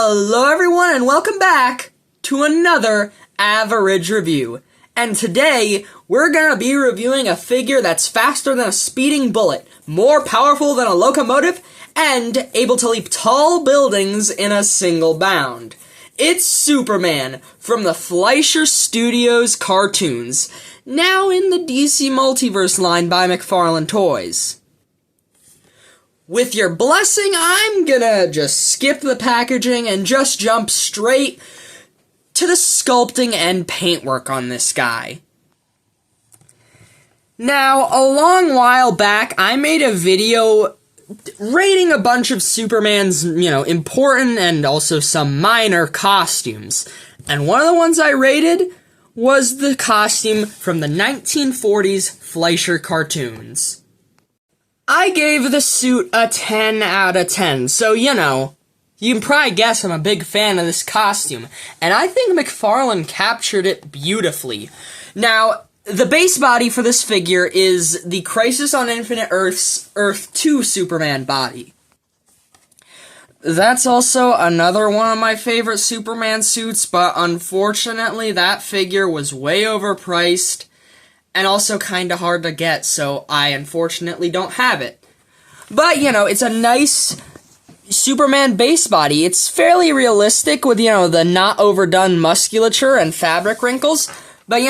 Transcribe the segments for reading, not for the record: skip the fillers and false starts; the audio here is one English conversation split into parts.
Hello everyone and welcome back to another average review. And today, we're gonna be reviewing a figure that's faster than a speeding bullet, more powerful than a locomotive, and able to leap tall buildings in a single bound. It's Superman from the Fleischer Studios cartoons, now in the DC Multiverse line by McFarlane Toys. With your blessing, I'm gonna just skip the packaging and just jump straight to the sculpting and paintwork on this guy. Now, a long while back, I made a video rating a bunch of Superman's, important and also some minor costumes. And one of the ones I rated was the costume from the 1940s Fleischer cartoons. I gave the suit a 10 out of 10, so you can probably guess I'm a big fan of this costume, and I think McFarlane captured it beautifully. Now, the base body for this figure is the Crisis on Infinite Earth's Earth 2 Superman body. That's also another one of my favorite Superman suits, but unfortunately that figure was way overpriced, and also kinda hard to get, so I unfortunately don't have it. But, it's a nice Superman base body. It's fairly realistic with, the not overdone musculature and fabric wrinkles, but,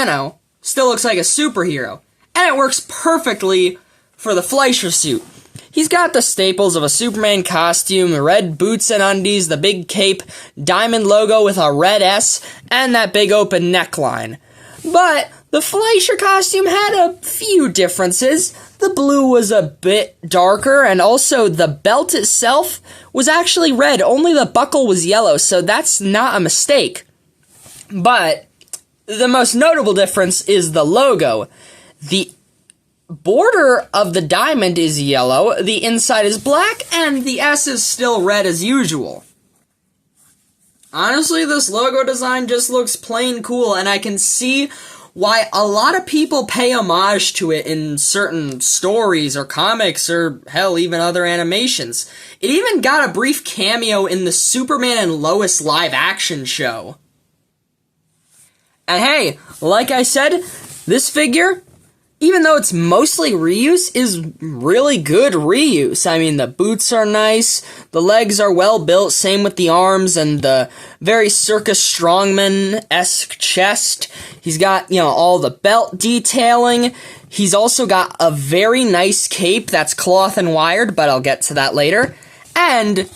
still looks like a superhero. And it works perfectly for the Fleischer suit. He's got the staples of a Superman costume, red boots and undies, the big cape, diamond logo with a red S, and that big open neckline. But the Fleischer costume had a few differences. The blue was a bit darker, and also the belt itself was actually red. Only the buckle was yellow, so that's not a mistake. But the most notable difference is the logo. The border of the diamond is yellow, the inside is black, and the S is still red as usual. Honestly, this logo design just looks plain cool, and I can see why a lot of people pay homage to it in certain stories or comics or, hell, even other animations. It even got a brief cameo in the Superman and Lois live-action show. And hey, like I said, this figure, even though it's mostly reuse, is really good reuse. I mean, the boots are nice, the legs are well built, same with the arms, and the very circus strongman-esque chest. He's got, all the belt detailing. He's also got a very nice cape that's cloth and wired, but I'll get to that later. And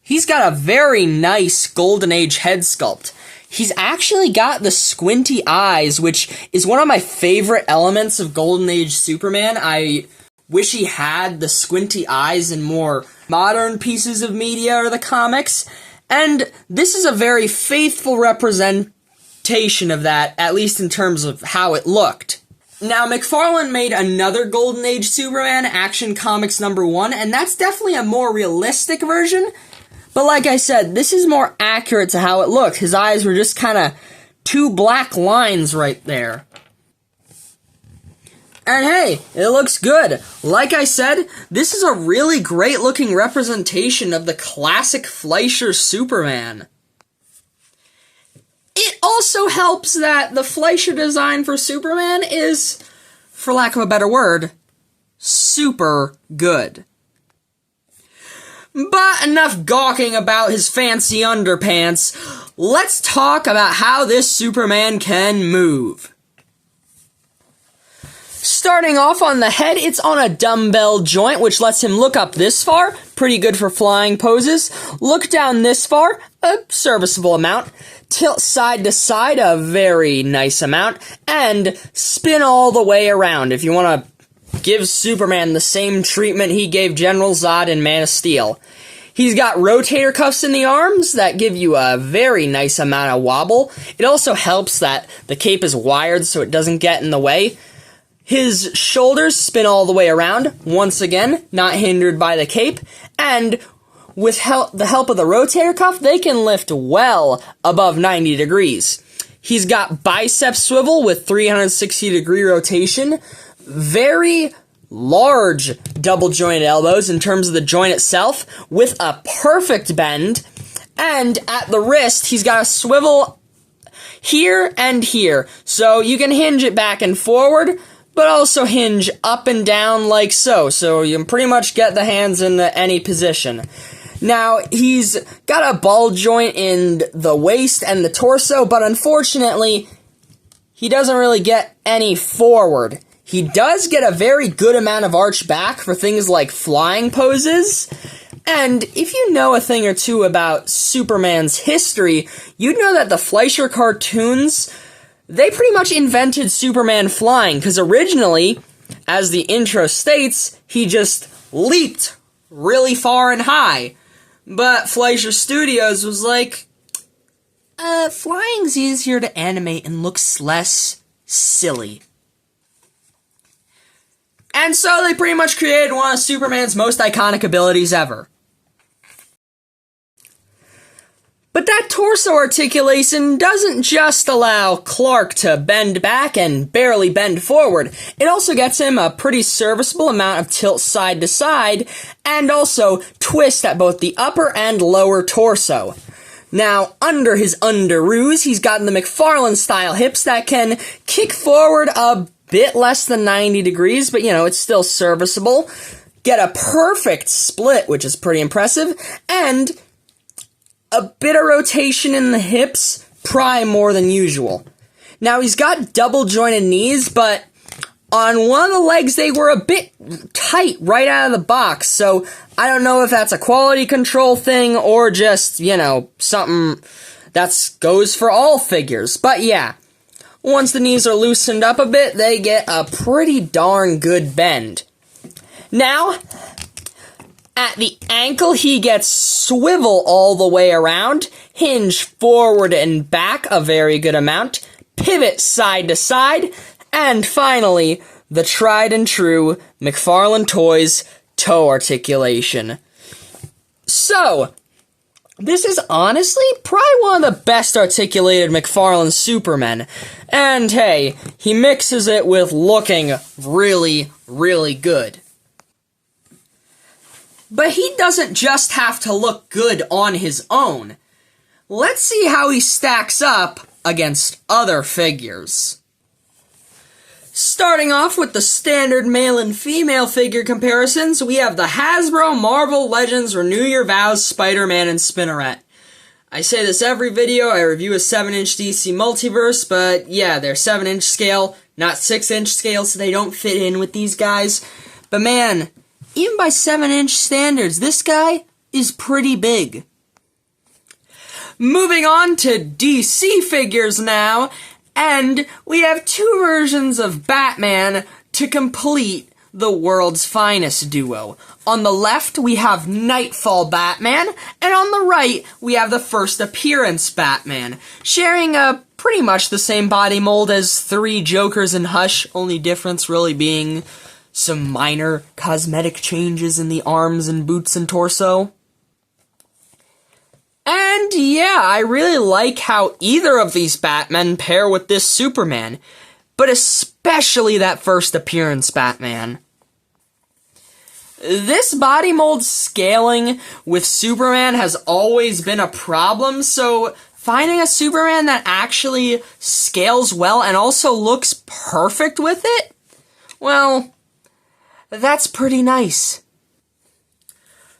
he's got a very nice Golden Age head sculpt. He's actually got the squinty eyes, which is one of my favorite elements of Golden Age Superman. I wish he had the squinty eyes in more modern pieces of media or the comics. And this is a very faithful representation of that, at least in terms of how it looked. Now, McFarlane made another Golden Age Superman, Action Comics #1, and that's definitely a more realistic version. But like I said, this is more accurate to how it looked. His eyes were just kind of two black lines right there. And hey, it looks good. Like I said, this is a really great looking representation of the classic Fleischer Superman. It also helps that the Fleischer design for Superman is, for lack of a better word, super good. But enough gawking about his fancy underpants. Let's talk about how this Superman can move. Starting off on the head, it's on a dumbbell joint, which lets him look up this far, pretty good for flying poses. Look down this far, a serviceable amount. Tilt side to side, a very nice amount. And spin all the way around if you want to give Superman the same treatment he gave General Zod in Man of Steel. He's got rotator cuffs in the arms that give you a very nice amount of wobble. It also helps that the cape is wired so it doesn't get in the way. His shoulders spin all the way around, once again, not hindered by the cape, and with the help of the rotator cuff, they can lift well above 90 degrees. He's got bicep swivel with 360-degree rotation, very large double-jointed elbows in terms of the joint itself, with a perfect bend, And at the wrist, he's got a swivel here and here. So you can hinge it back and forward, but also hinge up and down like so. So you can pretty much get the hands in any position. Now, he's got a ball joint in the waist and the torso, but unfortunately, he doesn't really get any forward. He does get a very good amount of arch back for things like flying poses. And if you know a thing or two about Superman's history, you'd know that the Fleischer cartoons, they pretty much invented Superman flying, because originally, as the intro states, he just leaped really far and high. But Fleischer Studios was like, flying's easier to animate and looks less silly. And so they pretty much created one of Superman's most iconic abilities ever. But that torso articulation doesn't just allow Clark to bend back and barely bend forward. It also gets him a pretty serviceable amount of tilt side to side, and also twist at both the upper and lower torso. Now, under his underoos, he's got the McFarlane-style hips that can kick forward a bit less than 90 degrees, but, it's still serviceable. Get a perfect split, which is pretty impressive, and a bit of rotation in the hips, probably more than usual. Now, he's got double-jointed knees, but on one of the legs, they were a bit tight right out of the box, so I don't know if that's a quality control thing or just, something that goes for all figures. But yeah, once the knees are loosened up a bit, they get a pretty darn good bend. Now, at the ankle, he gets swivel all the way around, hinge forward and back a very good amount, pivot side to side, and finally, the tried and true McFarlane Toys toe articulation. So, this is honestly probably one of the best articulated McFarlane Supermen. And hey, he mixes it with looking really, really good. But he doesn't just have to look good on his own. Let's see how he stacks up against other figures. Starting off with the standard male and female figure comparisons, we have the Hasbro Marvel Legends Renew Your Vows Spider-Man and Spinneret. I say this every video, I review a 7-inch DC Multiverse, but yeah, they're 7-inch scale, not 6-inch scale, so they don't fit in with these guys. But man, even by 7-inch standards, this guy is pretty big. Moving on to DC figures now, and we have two versions of Batman to complete the world's finest duo. On the left, we have Nightfall Batman, and on the right, we have the first appearance Batman, sharing pretty much the same body mold as 3 Jokers in Hush, only difference really being some minor cosmetic changes in the arms and boots and torso. And yeah, I really like how either of these Batmen pair with this Superman, but especially that first appearance Batman. This body mold scaling with Superman has always been a problem, so finding a Superman that actually scales well and also looks perfect with it, well, that's pretty nice.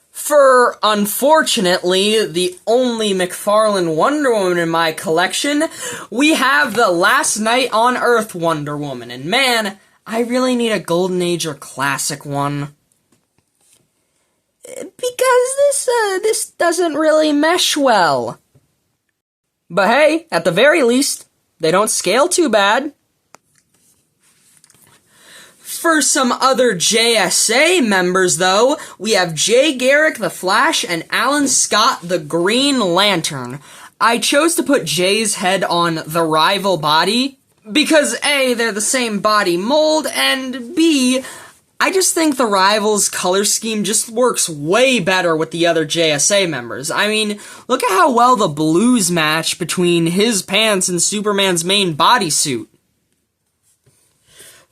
For, unfortunately, the only McFarlane Wonder Woman in my collection, we have the Last Night on Earth Wonder Woman, and man, I really need a Golden Age or Classic one. Because this doesn't really mesh well. But hey, at the very least, they don't scale too bad. For some other JSA members, though, we have Jay Garrick the Flash and Alan Scott the Green Lantern. I chose to put Jay's head on the rival body because A, they're the same body mold, and B, I just think the rival's color scheme just works way better with the other JSA members. I mean, look at how well the blues match between his pants and Superman's main bodysuit.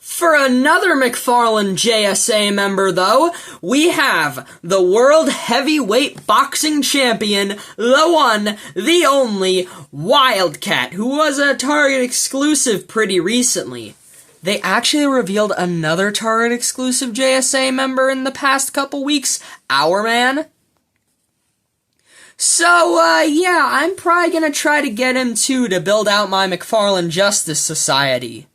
For another McFarlane JSA member, though, we have the World Heavyweight Boxing Champion, the one, the only, Wildcat, who was a Target exclusive pretty recently. They actually revealed another Target exclusive JSA member in the past couple weeks, Our Man. So, yeah, I'm probably gonna try to get him too to build out my McFarlane Justice Society.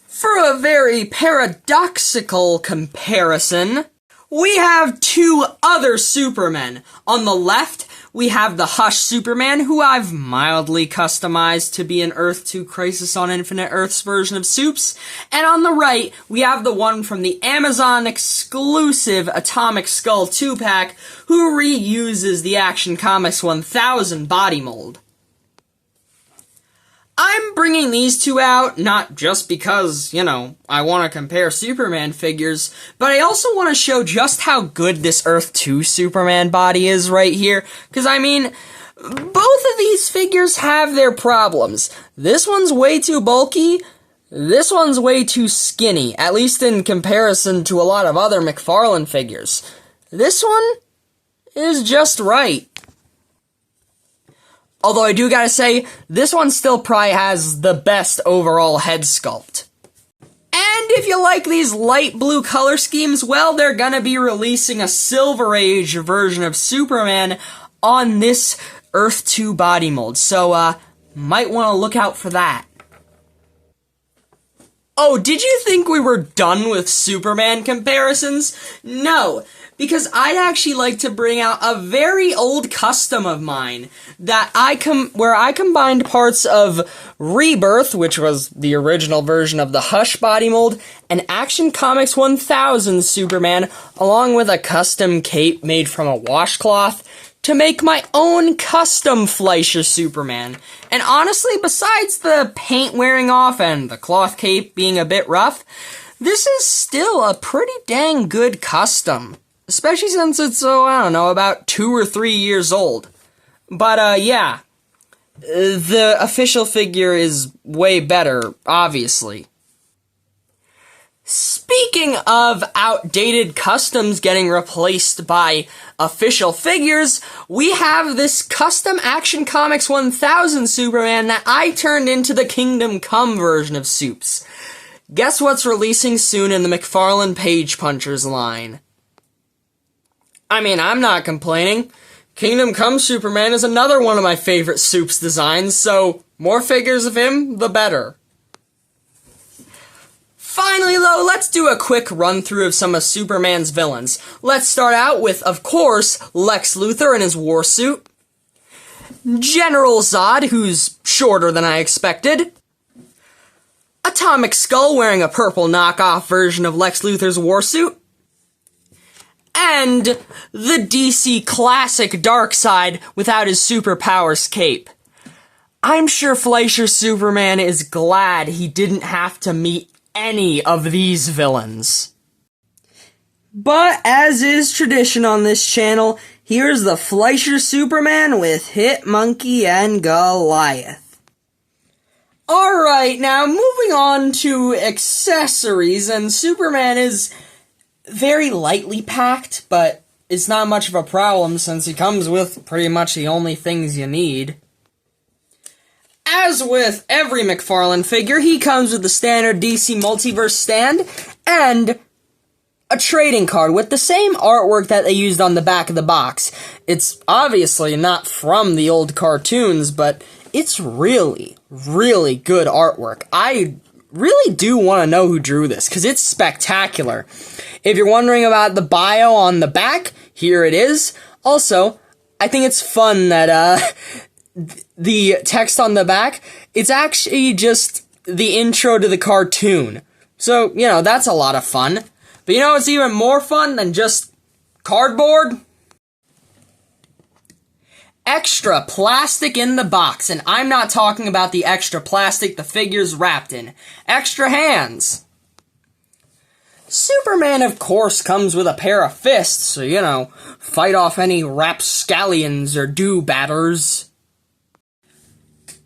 For a very paradoxical comparison, we have two other Supermen. On the left, we have the Hush Superman, who I've mildly customized to be an Earth 2 Crisis on Infinite Earths version of Supes. And on the right, we have the one from the Amazon exclusive Atomic Skull 2-pack, who reuses the Action Comics 1000 body mold. I'm bringing these two out, not just because, I want to compare Superman figures, but I also want to show just how good this Earth 2 Superman body is right here, because both of these figures have their problems. This one's way too bulky, this one's way too skinny, at least in comparison to a lot of other McFarlane figures. This one is just right. Although I do gotta say, this one still probably has the best overall head sculpt. And if you like these light blue color schemes, well, they're gonna be releasing a Silver Age version of Superman on this Earth 2 body mold, so, might want to look out for that. Oh, did you think we were done with Superman comparisons? No, because I'd actually like to bring out a very old custom of mine that where I combined parts of Rebirth, which was the original version of the Hush body mold, and Action Comics 1000 Superman, along with a custom cape made from a washcloth, to make my own custom Fleischer Superman. And honestly, besides the paint wearing off and the cloth cape being a bit rough, this is still a pretty dang good custom. Especially since it's, about 2 or 3 years old. But, yeah. The official figure is way better, obviously. Speaking of outdated customs getting replaced by official figures, we have this custom Action Comics 1000 Superman that I turned into the Kingdom Come version of Supes. Guess what's releasing soon in the McFarlane Page Punchers line? I'm not complaining. Kingdom Come Superman is another one of my favorite Supes designs, so more figures of him, the better. Finally, though, let's do a quick run-through of some of Superman's villains. Let's start out with, of course, Lex Luthor in his war suit, General Zod, who's shorter than I expected, Atomic Skull wearing a purple knockoff version of Lex Luthor's war suit, and the DC classic Darkseid without his superpowers cape. I'm sure Fleischer Superman is glad he didn't have to meet any of these villains. But as is tradition on this channel, here's the Fleischer Superman with Hitmonkey and Goliath. Alright, now moving on to accessories, and Superman is very lightly packed, but it's not much of a problem since he comes with pretty much the only things you need. As with every McFarlane figure, he comes with the standard DC Multiverse stand and a trading card with the same artwork that they used on the back of the box. It's obviously not from the old cartoons, but it's really, really good artwork. I really do want to know who drew this, because it's spectacular. If you're wondering about the bio on the back, here it is. Also, I think it's fun that, the text on the back, it's actually just the intro to the cartoon. So, that's a lot of fun. But what's even more fun than just cardboard? Extra plastic in the box, and I'm not talking about the extra plastic the figure's wrapped in. Extra hands. Superman, of course, comes with a pair of fists, so, fight off any rapscallions or do-batters.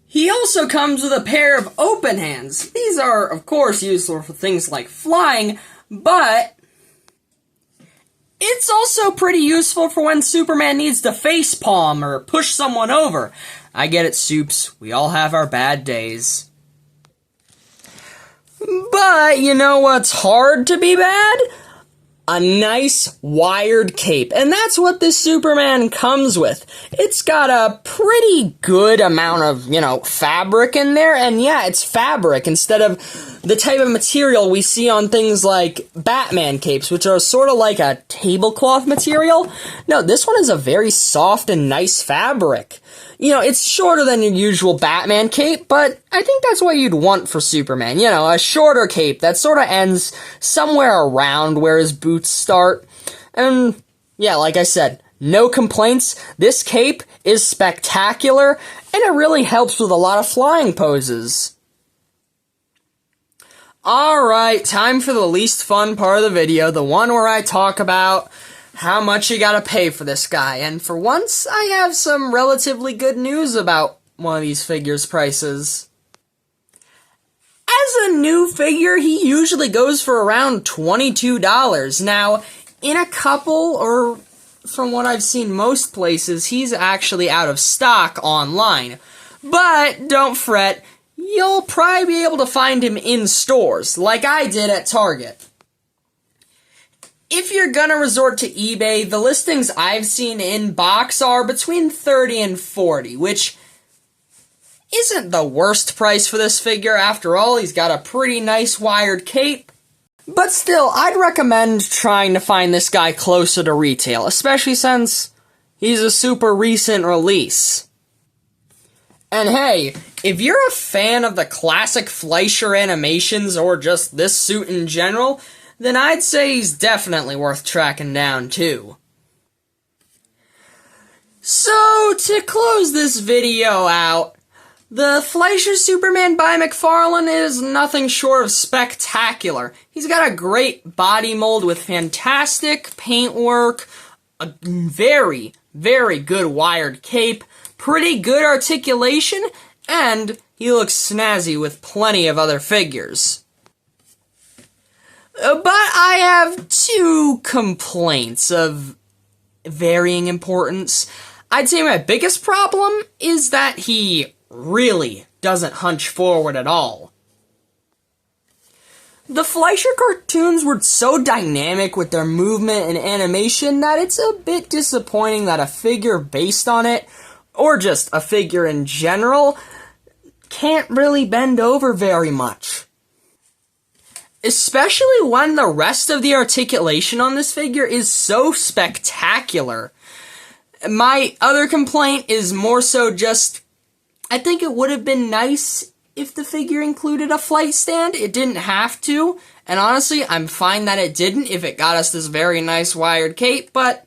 He also comes with a pair of open hands. These are, of course, useful for things like flying, but it's also pretty useful for when Superman needs to facepalm or push someone over. I get it, Soups. We all have our bad days. But you know what's hard to be bad? A nice wired cape. And that's what this Superman comes with. It's got a pretty good amount of, fabric in there. And yeah, it's fabric instead of the type of material we see on things like Batman capes, which are sort of like a tablecloth material. No, this one is a very soft and nice fabric. It's shorter than your usual Batman cape, but I think that's what you'd want for Superman. A shorter cape that sort of ends somewhere around where his boots start. And, yeah, like I said, no complaints. This cape is spectacular, and it really helps with a lot of flying poses. Alright, time for the least fun part of the video, the one where I talk about how much you gotta pay for this guy, and for once, I have some relatively good news about one of these figures' prices. As a new figure, he usually goes for around $22. Now, in a couple, or from what I've seen most places, he's actually out of stock online. But, don't fret, you'll probably be able to find him in stores, like I did at Target. If you're gonna resort to eBay, the listings I've seen in box are between $30 and $40, which isn't the worst price for this figure. After all, he's got a pretty nice wired cape. But still, I'd recommend trying to find this guy closer to retail, especially since he's a super recent release. And hey, if you're a fan of the classic Fleischer animations or just this suit in general, then I'd say he's definitely worth tracking down, too. So, to close this video out, the Fleischer Superman by McFarlane is nothing short of spectacular. He's got a great body mold with fantastic paintwork, a very, very good wired cape, pretty good articulation, and he looks snazzy with plenty of other figures. But I have two complaints of varying importance. I'd say my biggest problem is that he really doesn't hunch forward at all. The Fleischer cartoons were so dynamic with their movement and animation that it's a bit disappointing that a figure based on it, or just a figure in general, can't really bend over very much. Especially when the rest of the articulation on this figure is so spectacular. My other complaint is more so just, I think it would have been nice if the figure included a flight stand. It didn't have to, and honestly, I'm fine that it didn't if it got us this very nice wired cape, but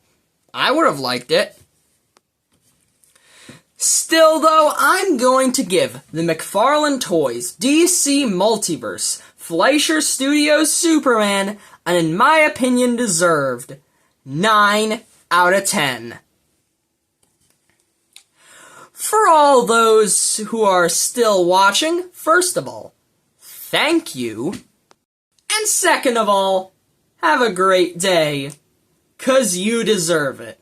I would have liked it. Still though, I'm going to give the McFarlane Toys DC Multiverse Fleischer Studios Superman an, in my opinion, deserved 9 out of 10. For all those who are still watching, first of all, thank you. And second of all, have a great day, 'cause you deserve it.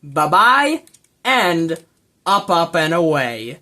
Bye-bye, and up, up, and away.